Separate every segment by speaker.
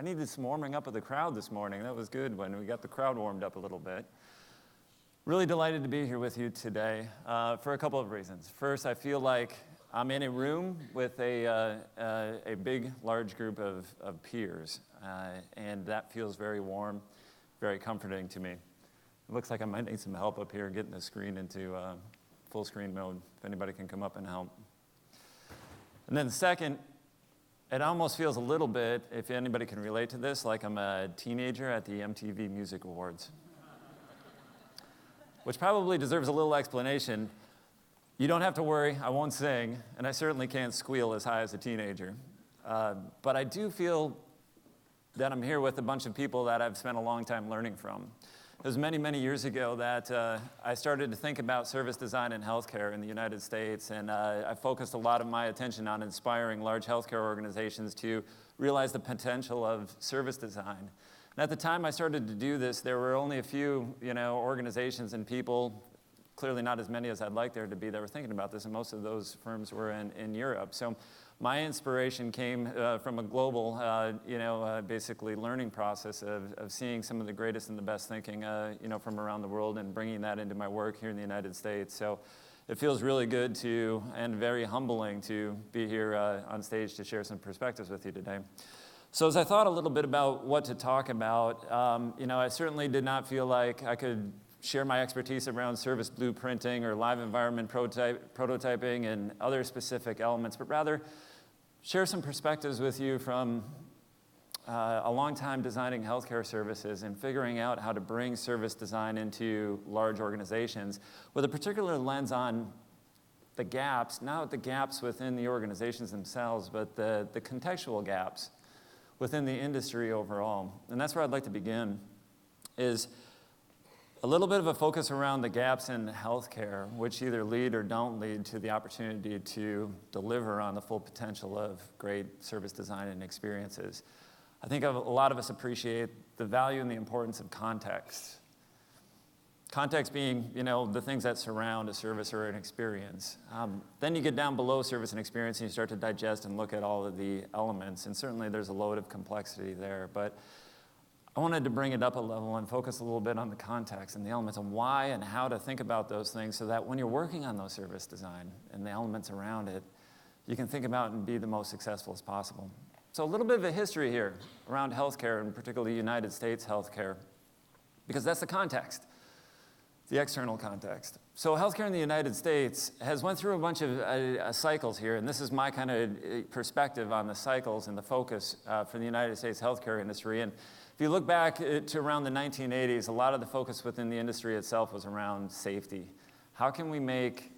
Speaker 1: needed some warming up of the crowd this morning. That was good when we got the crowd warmed up a little bit. Really delighted to be here with you today for a couple of reasons. First, I feel like I'm in a room with a big, large group of peers, and that feels very warm, very comforting to me. It looks like I might need some help up here getting the screen into full screen mode, if anybody can come up and help. And then second, it almost feels a little bit, if anybody can relate to this, like I'm a teenager at the MTV Music Awards, which probably deserves a little explanation. You don't have to worry, I won't sing, and I certainly can't squeal as high as a teenager. But I do feel that I'm here with a bunch of people that I've spent a long time learning from. It was many, many years ago that I started to think about service design in healthcare in the United States, and I focused a lot of my attention on inspiring large healthcare organizations to realize the potential of service design. And at the time I started to do this, there were only a few, organizations and people, clearly not as many as I'd like there to be, that were thinking about this, and most of those firms were in Europe. So my inspiration came from a global, basically learning process of seeing some of the greatest and the best thinking, from around the world and bringing that into my work here in the United States. So it feels really good and very humbling to be here on stage to share some perspectives with you today. So as I thought a little bit about what to talk about, I certainly did not feel like I could share my expertise around service blueprinting or live environment prototyping and other specific elements, but rather share some perspectives with you from a long time designing healthcare services and figuring out how to bring service design into large organizations with a particular lens on the gaps, not the gaps within the organizations themselves, but the contextual gaps within the industry overall. And that's where I'd like to begin, is a little bit of a focus around the gaps in healthcare, which either lead or don't lead to the opportunity to deliver on the full potential of great service design and experiences. I think a lot of us appreciate the value and the importance of context. Context being, the things that surround a service or an experience. Then you get down below service and experience and you start to digest and look at all of the elements, and certainly there's a load of complexity there, but I wanted to bring it up a level and focus a little bit on the context and the elements and why and how to think about those things so that when you're working on those service design and the elements around it, you can think about and be the most successful as possible. So a little bit of a history here around healthcare, and particularly United States healthcare, because that's the context, the external context. So healthcare in the United States has went through a bunch of cycles here, and this is my kind of perspective on the cycles and the focus for the United States healthcare industry. And if you look back to around the 1980s, a lot of the focus within the industry itself was around safety. How can we make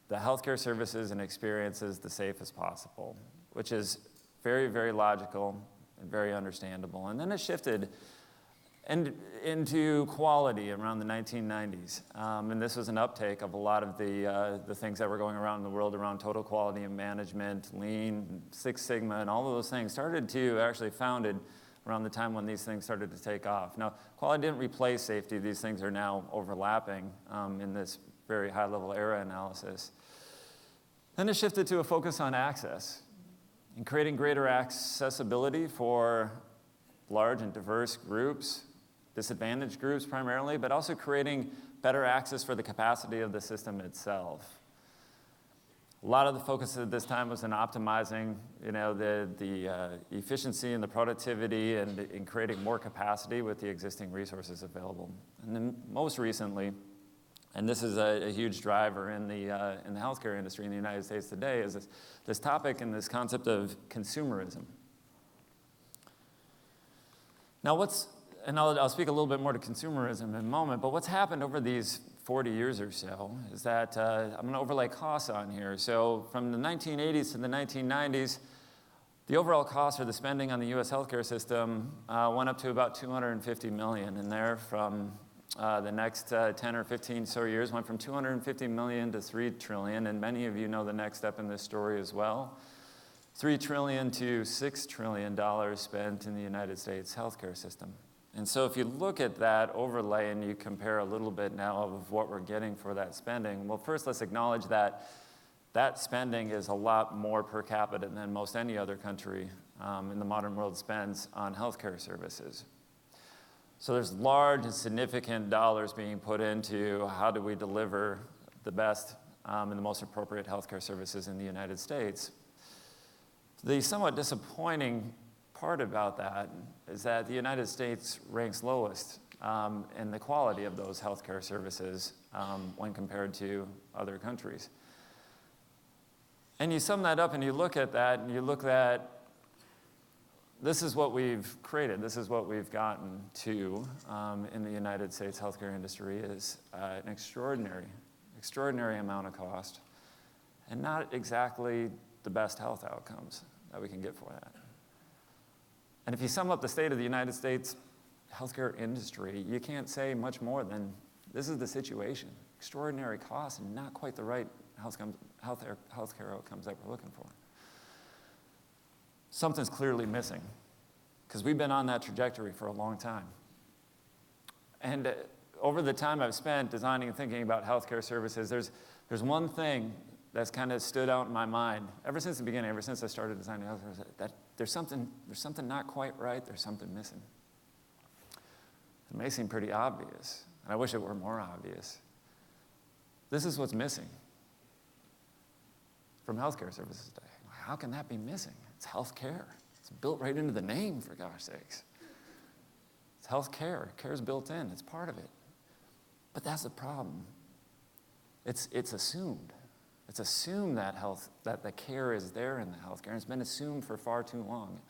Speaker 1: the healthcare services and experiences the safest possible? Which is very, very logical and very understandable. And then it shifted into quality around the 1990s. And this was an uptake of a lot of the things that were going around in the world around total quality and management, Lean, Six Sigma, and all of those things started to actually founded around the time when these things started to take off. Now, quality didn't replace safety. These things are now overlapping in this very high-level era analysis. Then it shifted to a focus on access and creating greater accessibility for large and diverse groups, disadvantaged groups primarily, but also creating better access for the capacity of the system itself. A lot of the focus at this time was in optimizing, the efficiency and the productivity and in creating more capacity with the existing resources available. And then most recently, and this is a huge driver in the healthcare industry in the United States today, is this topic and this concept of consumerism. Now I'll speak a little bit more to consumerism in a moment, but what's happened over these 40 years or so is that I'm going to overlay costs on here. So from the 1980s to the 1990s, the overall cost for the spending on the U.S. healthcare system went up to about $250 million. And there from the next 10 or 15 so years went from $250 million to $3 trillion. And many of you know the next step in this story as well. $3 trillion to $6 trillion spent in the United States healthcare system. And so if you look at that overlay and you compare a little bit now of what we're getting for that spending, well, first let's acknowledge that that spending is a lot more per capita than most any other country in the modern world spends on healthcare services. So there's large and significant dollars being put into how do we deliver the best and the most appropriate healthcare services in the United States. The somewhat disappointing part about that is that the United States ranks lowest in the quality of those healthcare services when compared to other countries. And you sum that up and you look at that and you look at this is what we've created, this is what we've gotten to in the United States healthcare industry is an extraordinary amount of cost and not exactly the best health outcomes that we can get for that. And if you sum up the state of the United States healthcare industry, you can't say much more than this is the situation. Extraordinary costs and not quite the right healthcare outcomes that we're looking for. Something's clearly missing because we've been on that trajectory for a long time. And over the time I've spent designing and thinking about healthcare services, there's one thing that's kind of stood out in my mind ever since the beginning, ever since I started designing healthcare, that there's something not quite right, there's something missing. It may seem pretty obvious, and I wish it were more obvious. This is what's missing from healthcare services today. How can that be missing? It's healthcare. It's built right into the name, for gosh sakes. It's healthcare. Care's built in. It's part of it. But that's the problem. It's assumed. It's assumed that the care is there in the healthcare, and it's been assumed for far too long.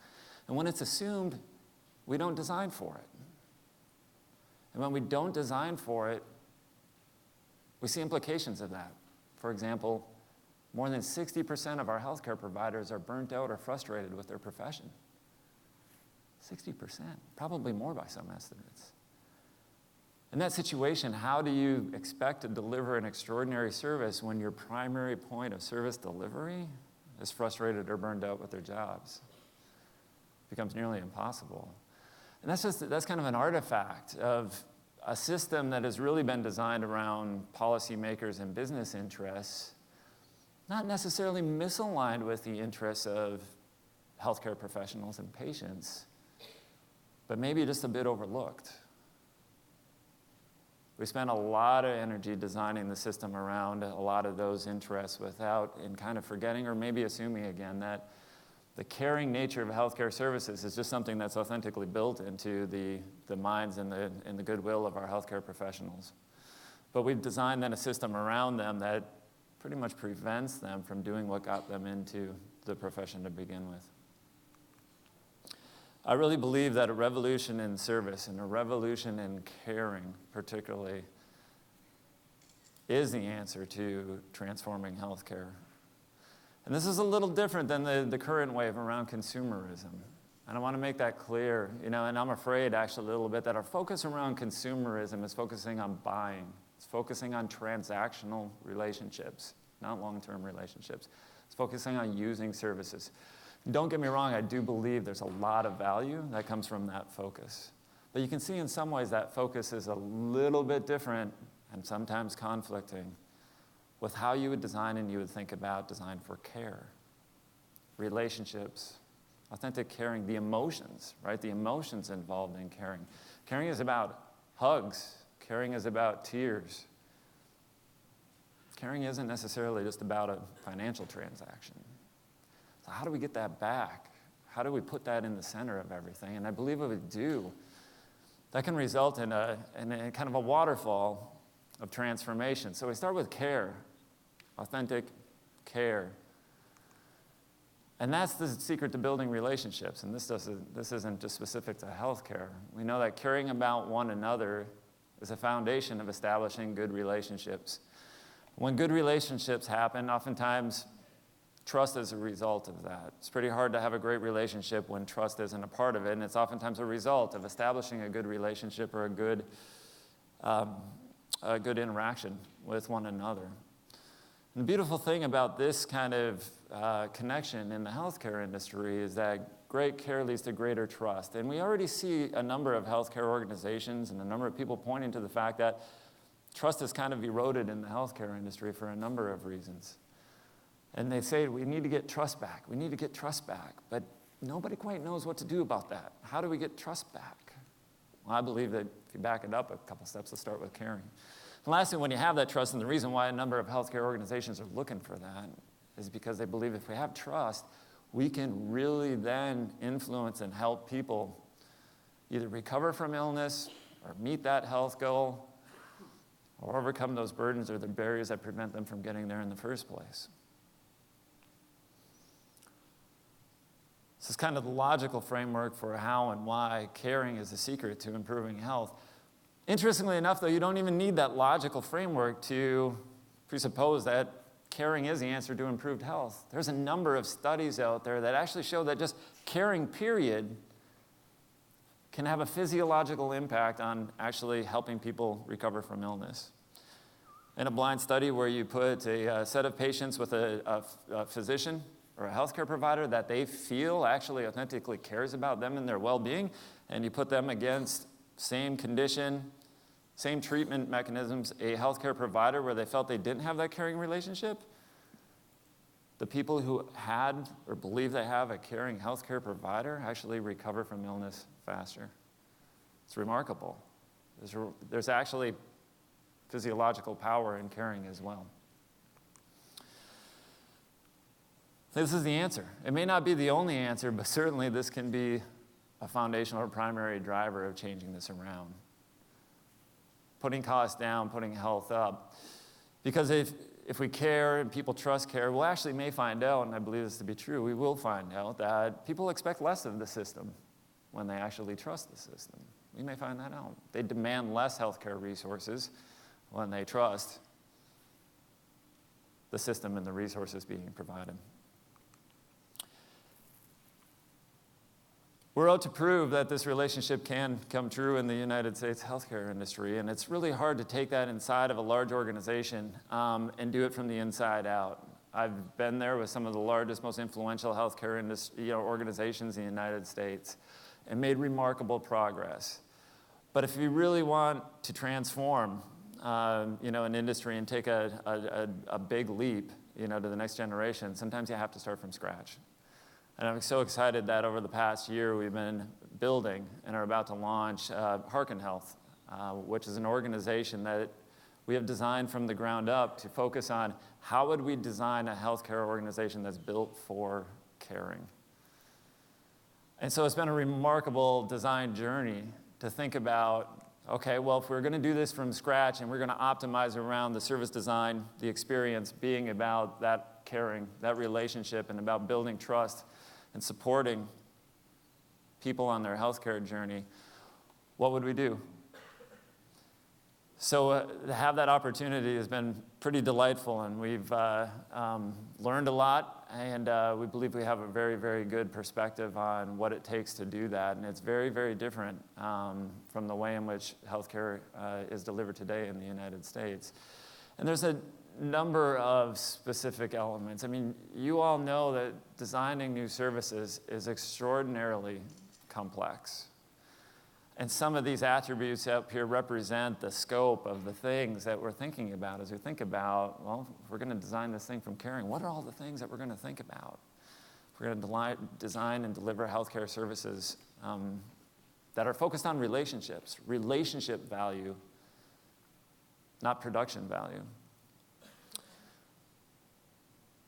Speaker 1: And when it's assumed, we don't design for it. And when we don't design for it, we see implications of that. For example, more than 60% of our healthcare providers are burnt out or frustrated with their profession. 60%, probably more by some estimates. In that situation, how do you expect to deliver an extraordinary service when your primary point of service delivery is frustrated or burned out with their jobs? It becomes nearly impossible. And that's kind of an artifact of a system that has really been designed around policymakers and business interests, not necessarily misaligned with the interests of healthcare professionals and patients, but maybe just a bit overlooked. We spent a lot of energy designing the system around a lot of those interests and kind of forgetting or maybe assuming again that the caring nature of healthcare services is just something that's authentically built into the minds and the goodwill of our healthcare professionals. But we've designed then a system around them that pretty much prevents them from doing what got them into the profession to begin with. I really believe that a revolution in service and a revolution in caring particularly is the answer to transforming healthcare. And this is a little different than the current wave around consumerism. And I want to make that clear, and I'm afraid actually a little bit that our focus around consumerism is focusing on buying. It's focusing on transactional relationships, not long-term relationships. It's focusing on using services. Don't get me wrong, I do believe there's a lot of value that comes from that focus. But you can see in some ways that focus is a little bit different and sometimes conflicting with how you would design and you would think about design for care, relationships, authentic caring, the emotions, right? The emotions involved in caring. Caring is about hugs. Caring is about tears. Caring isn't necessarily just about a financial transaction. So how do we get that back? How do we put that in the center of everything? And I believe if we do, that can result in a kind of a waterfall of transformation. So we start with care, authentic care. And that's the secret to building relationships. And this isn't just specific to healthcare. We know that caring about one another is a foundation of establishing good relationships. When good relationships happen, oftentimes trust is a result of that. It's pretty hard to have a great relationship when trust isn't a part of it, and it's oftentimes a result of establishing a good relationship or a good interaction with one another. And the beautiful thing about this kind of connection in the healthcare industry is that great care leads to greater trust. And we already see a number of healthcare organizations and a number of people pointing to the fact that trust is kind of eroded in the healthcare industry for a number of reasons. And they say, we need to get trust back. We need to get trust back. But nobody quite knows what to do about that. How do we get trust back? Well, I believe that if you back it up a couple steps, let's start with caring. And lastly, when you have that trust, and the reason why a number of healthcare organizations are looking for that is because they believe if we have trust, we can really then influence and help people either recover from illness or meet that health goal or overcome those burdens or the barriers that prevent them from getting there in the first place. This is kind of the logical framework for how and why caring is the secret to improving health. Interestingly enough, though, you don't even need that logical framework to presuppose that caring is the answer to improved health. There's a number of studies out there that actually show that just caring, period, can have a physiological impact on actually helping people recover from illness. In a blind study where you put a set of patients with a physician or a healthcare provider that they feel actually authentically cares about them and their well-being, and you put them against same condition, same treatment mechanisms, a healthcare provider where they felt they didn't have that caring relationship, the people who had or believe they have a caring healthcare provider actually recover from illness faster. It's remarkable. There's actually physiological power in caring as well. This is the answer. It may not be the only answer, but certainly this can be a foundational or primary driver of changing this around. Putting costs down, putting health up. Because if we care and people trust care, we'll actually may find out, and I believe this to be true, we will find out that people expect less of the system when they actually trust the system. We may find that out. They demand less healthcare resources when they trust the system and the resources being provided. We're out to prove that this relationship can come true in the United States healthcare industry, and it's really hard to take that inside of a large organization and do it from the inside out. I've been there with some of the largest, most influential healthcare organizations in the United States and made remarkable progress. But if you really want to transform an industry and take a big leap to the next generation, sometimes you have to start from scratch. And I'm so excited that over the past year we've been building and are about to launch Harken Health, which is an organization that we have designed from the ground up to focus on how would we design a healthcare organization that's built for caring. And so it's been a remarkable design journey to think about, okay, well, if we're going to do this from scratch and we're going to optimize around the service design, the experience being about that caring, that relationship, and about building trust and supporting people on their healthcare journey, what would we do? So to have that opportunity has been pretty delightful, and we've learned a lot, and we believe we have a very, very good perspective on what it takes to do that, and it's very, very different from the way in which healthcare is delivered today in the United States. And there's a number of specific elements. I mean, you all know that designing new services is extraordinarily complex. And some of these attributes up here represent the scope of the things that we're thinking about as we think about, well, if we're going to design this thing from caring, what are all the things that we're going to think about? If we're going to design and deliver healthcare services that are focused on relationships, relationship value, not production value.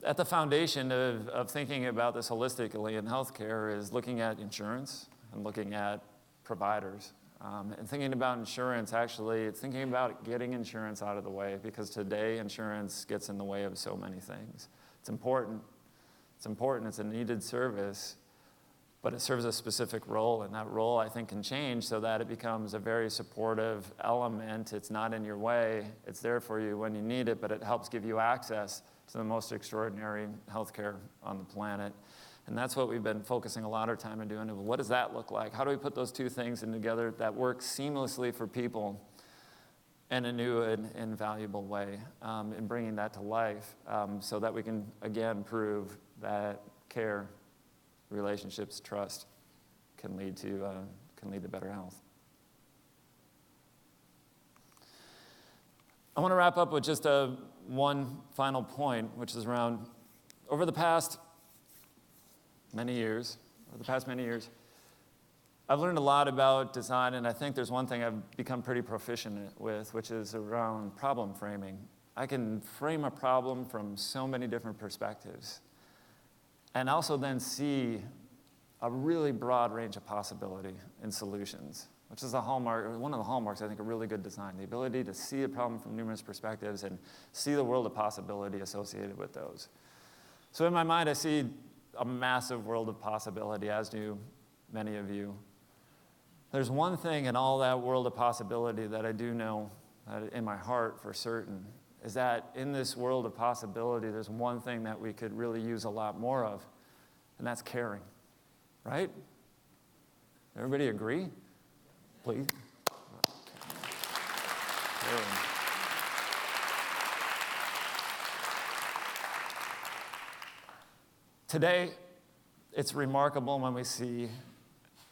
Speaker 1: At the foundation of thinking about this holistically in healthcare is looking at insurance and looking at providers. And thinking about insurance, actually, it's thinking about getting insurance out of the way, because today insurance gets in the way of so many things. It's important. It's a needed service, but it serves a specific role, and that role, I think, can change so that it becomes a very supportive element. It's not in your way. It's there for you when you need it, but it helps give you access to the most extraordinary healthcare on the planet. And that's what we've been focusing a lot of time on doing. What does that look like? How do we put those two things in together that work seamlessly for people in a new and valuable way, and bringing that to life so that we can, again, prove that care, relationships, trust can lead to better health. I want to wrap up with just one final point, which is around, over the past many years, the past many years, I've learned a lot about design, and I think there's one thing I've become pretty proficient with, which is around problem framing. I can frame a problem from so many different perspectives, and also then see a really broad range of possibility in solutions, which is a hallmark, one of the hallmarks, I think, of really good design, the ability to see a problem from numerous perspectives and see the world of possibility associated with those. So in my mind, I see a massive world of possibility, as do many of you. There's one thing in all that world of possibility that I do know in my heart for certain, is that in this world of possibility, there's one thing that we could really use a lot more of, and that's caring, right? Everybody agree? Please. Caring. Today, it's remarkable when we see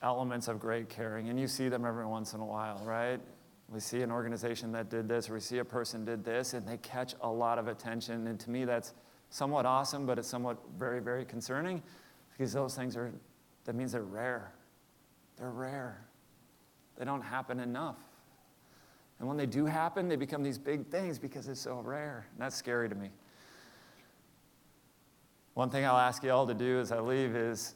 Speaker 1: elements of great caring, and you see them every once in a while, right? We see an organization that did this, or we see a person did this, and they catch a lot of attention, and to me that's somewhat awesome, but it's somewhat very, very concerning, because those things that means they're rare. They're rare. They don't happen enough. And when they do happen, they become these big things because it's so rare, and that's scary to me. One thing I'll ask you all to do as I leave is,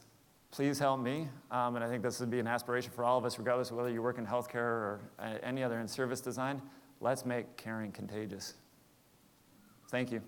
Speaker 1: please help me, and I think this would be an aspiration for all of us, regardless of whether you work in healthcare or any other in service design. Let's make caring contagious. Thank you.